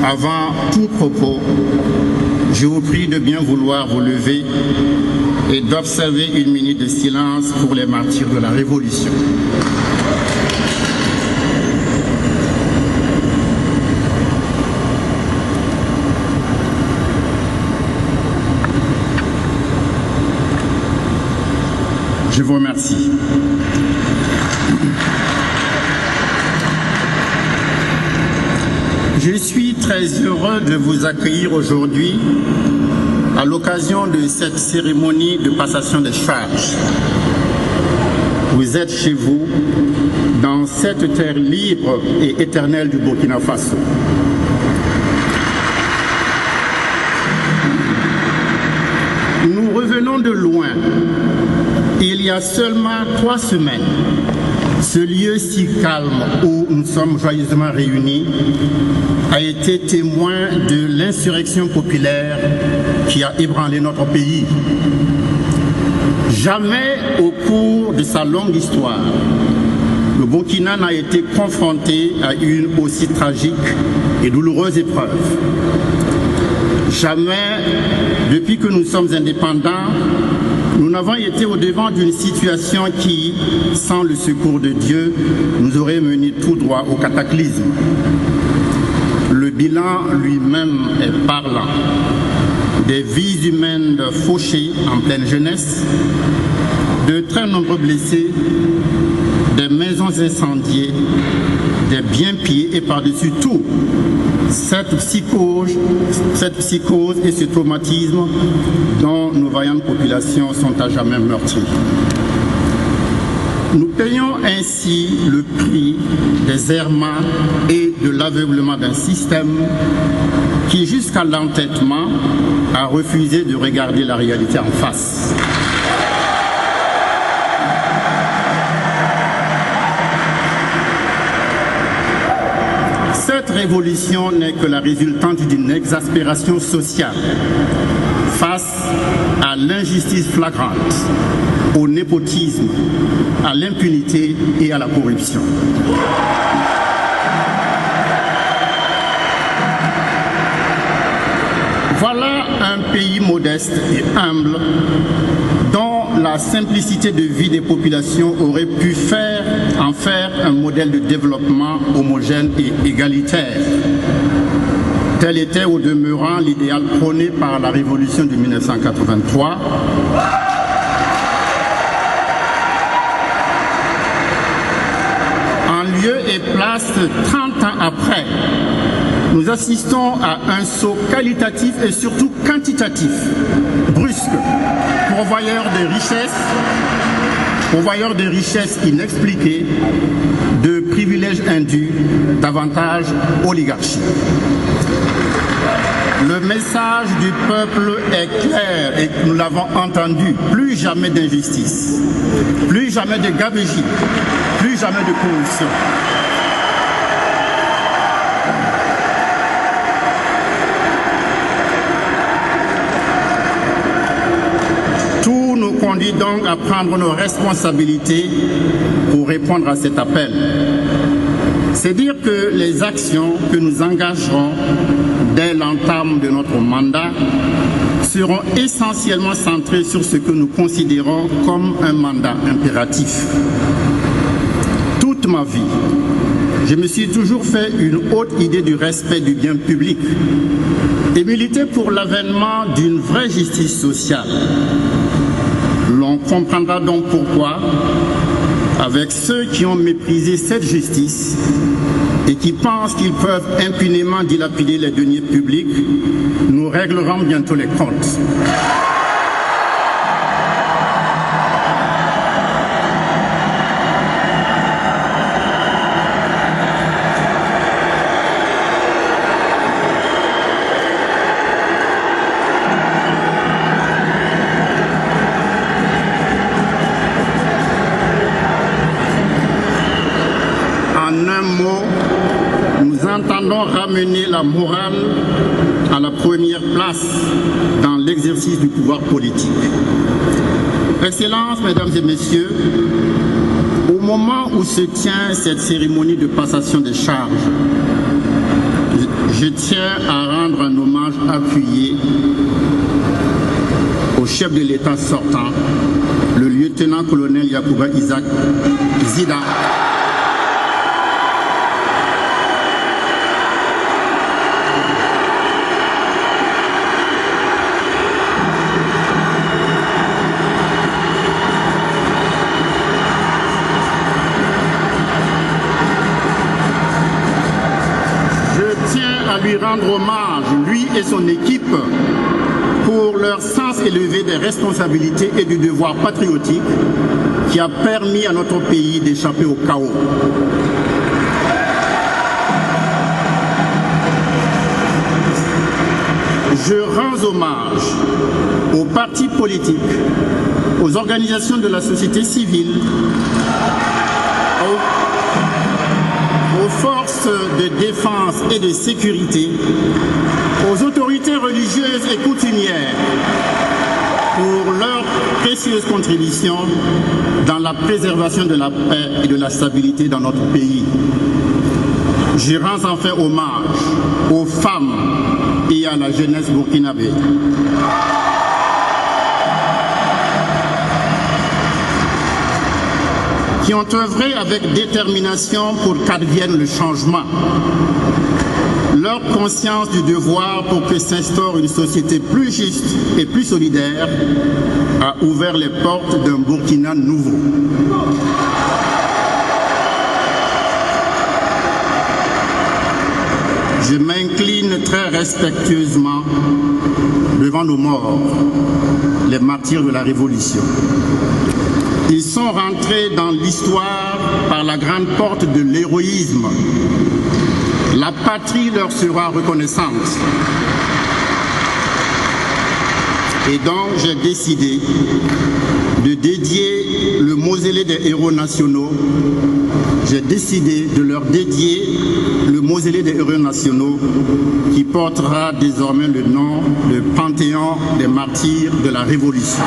Avant tout propos, je vous prie de bien vouloir vous lever et d'observer une minute de silence pour les martyrs de la Révolution. Je vous remercie. Je suis très heureux de vous accueillir aujourd'hui à l'occasion de cette cérémonie de passation des charges. Vous êtes chez vous, dans cette terre libre et éternelle du Burkina Faso. Nous revenons de loin. Il y a seulement 3 semaines, ce lieu si calme où nous sommes joyeusement réunis a été témoin de l'insurrection populaire qui a ébranlé notre pays. Jamais au cours de sa longue histoire, le Burkina n'a été confronté à une aussi tragique et douloureuse épreuve. Jamais, depuis que nous sommes indépendants, nous n'avons été au-devant d'une situation qui, sans le secours de Dieu, nous aurait mené tout droit au cataclysme. Le bilan lui-même est parlant. Des vies humaines fauchées en pleine jeunesse, de très nombreux blessés, des maisons incendiées, des biens pillés et par-dessus tout, cette psychose et ce traumatisme dont nos vaillantes populations sont à jamais meurtries. Nous payons ainsi le prix des errements et de l'aveuglement d'un système qui, jusqu'à l'entêtement, a refusé de regarder la réalité en face. Cette révolution n'est que la résultante d'une exaspération sociale face à l'injustice flagrante, au népotisme, à l'impunité et à la corruption. Voilà un pays modeste et humble dont la simplicité de vie des populations aurait pu en faire un modèle de développement homogène et égalitaire. Tel était au demeurant l'idéal prôné par la révolution de 1983. En lieu et place, 30 ans après, nous assistons à un saut qualitatif et surtout quantitatif, brusque, pourvoyeur de richesses inexpliquées, de privilèges indus, d'avantages oligarchiques. Le message du peuple est clair et nous l'avons entendu, plus jamais d'injustice, plus jamais de gabegie, plus jamais de corruption. Tout nous conduit donc à prendre nos responsabilités pour répondre à cet appel. C'est dire que les actions que nous engagerons dès l'entame de notre mandat seront essentiellement centrées sur ce que nous considérons comme un mandat impératif. Toute ma vie, je me suis toujours fait une haute idée du respect du bien public et milité pour l'avènement d'une vraie justice sociale. L'on comprendra donc pourquoi, avec ceux qui ont méprisé cette justice et qui pensent qu'ils peuvent impunément dilapider les deniers publics, nous réglerons bientôt les comptes. Entendons ramener la morale à la première place dans l'exercice du pouvoir politique. Excellences, Mesdames et Messieurs, au moment où se tient cette cérémonie de passation des charges, je tiens à rendre un hommage appuyé au chef de l'État sortant, le lieutenant-colonel Yacouba Isaac Zida. Lui rendre hommage, lui et son équipe, pour leur sens élevé des responsabilités et du devoir patriotique qui a permis à notre pays d'échapper au chaos. Je rends hommage aux partis politiques, aux organisations de la société civile, aux forces de défense et de sécurité, aux autorités religieuses et coutumières pour leur précieuse contribution dans la préservation de la paix et de la stabilité dans notre pays. Je rends enfin hommage aux femmes et à la jeunesse burkinabé. Qui ont œuvré avec détermination pour qu'advienne le changement. Leur conscience du devoir pour que s'instaure une société plus juste et plus solidaire a ouvert les portes d'un Burkina nouveau. Je m'incline très respectueusement devant nos morts, les martyrs de la Révolution. Ils sont rentrés dans l'histoire par la grande porte de l'héroïsme. La patrie leur sera reconnaissante. Et donc j'ai décidé de dédier le mausolée des héros nationaux. J'ai décidé de leur dédier le mausolée des héros nationaux qui portera désormais le nom de Panthéon des martyrs de la Révolution.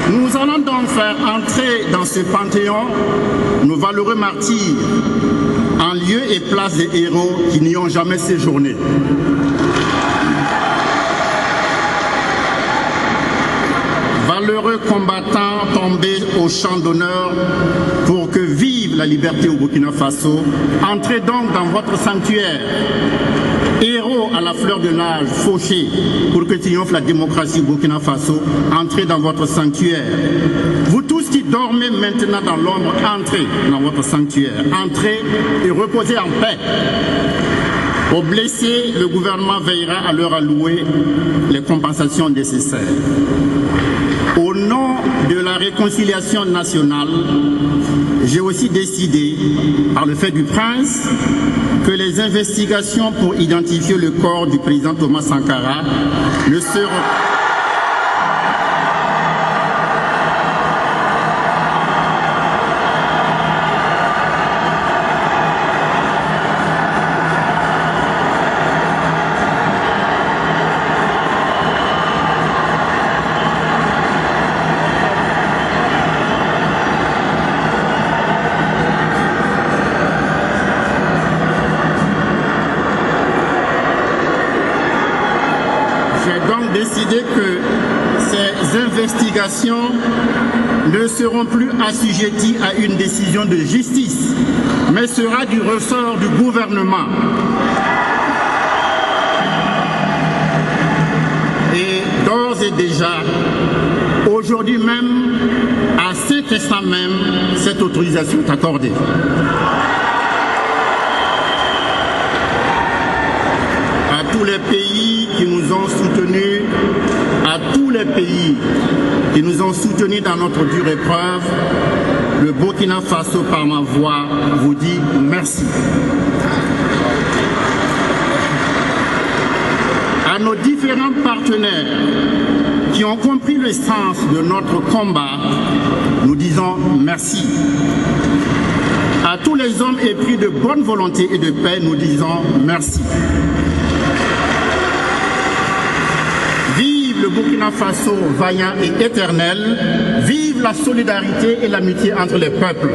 Nous allons donc faire entrer dans ce panthéon nos valeureux martyrs en lieu et place des héros qui n'y ont jamais séjourné. Valeureux combattants tombés au champ d'honneur pour que vive la liberté au Burkina Faso, entrez donc dans votre sanctuaire. Héros à la fleur de l'âge, fauchés pour que triomphe la démocratie au Burkina Faso, entrez dans votre sanctuaire. Vous tous qui dormez maintenant dans l'ombre, entrez dans votre sanctuaire. Entrez et reposez en paix. Aux blessés, le gouvernement veillera à leur allouer les compensations nécessaires. Au nom de la réconciliation nationale, j'ai aussi décidé, par le fait du prince, que les investigations pour identifier le corps du président Thomas Sankara ne seront décidé que ces investigations ne seront plus assujetties à une décision de justice, mais sera du ressort du gouvernement. Et d'ores et déjà, aujourd'hui même, à cet instant même, cette autorisation est accordée. À tous les pays qui nous ont soutenus, à tous les pays qui nous ont soutenus dans notre dure épreuve, le Burkina Faso, par ma voix, vous dit merci. À nos différents partenaires qui ont compris le sens de notre combat, nous disons merci. À tous les hommes épris de bonne volonté et de paix, nous disons merci. Vive le Burkina Faso vaillant et éternel. Vive la solidarité et l'amitié entre les peuples.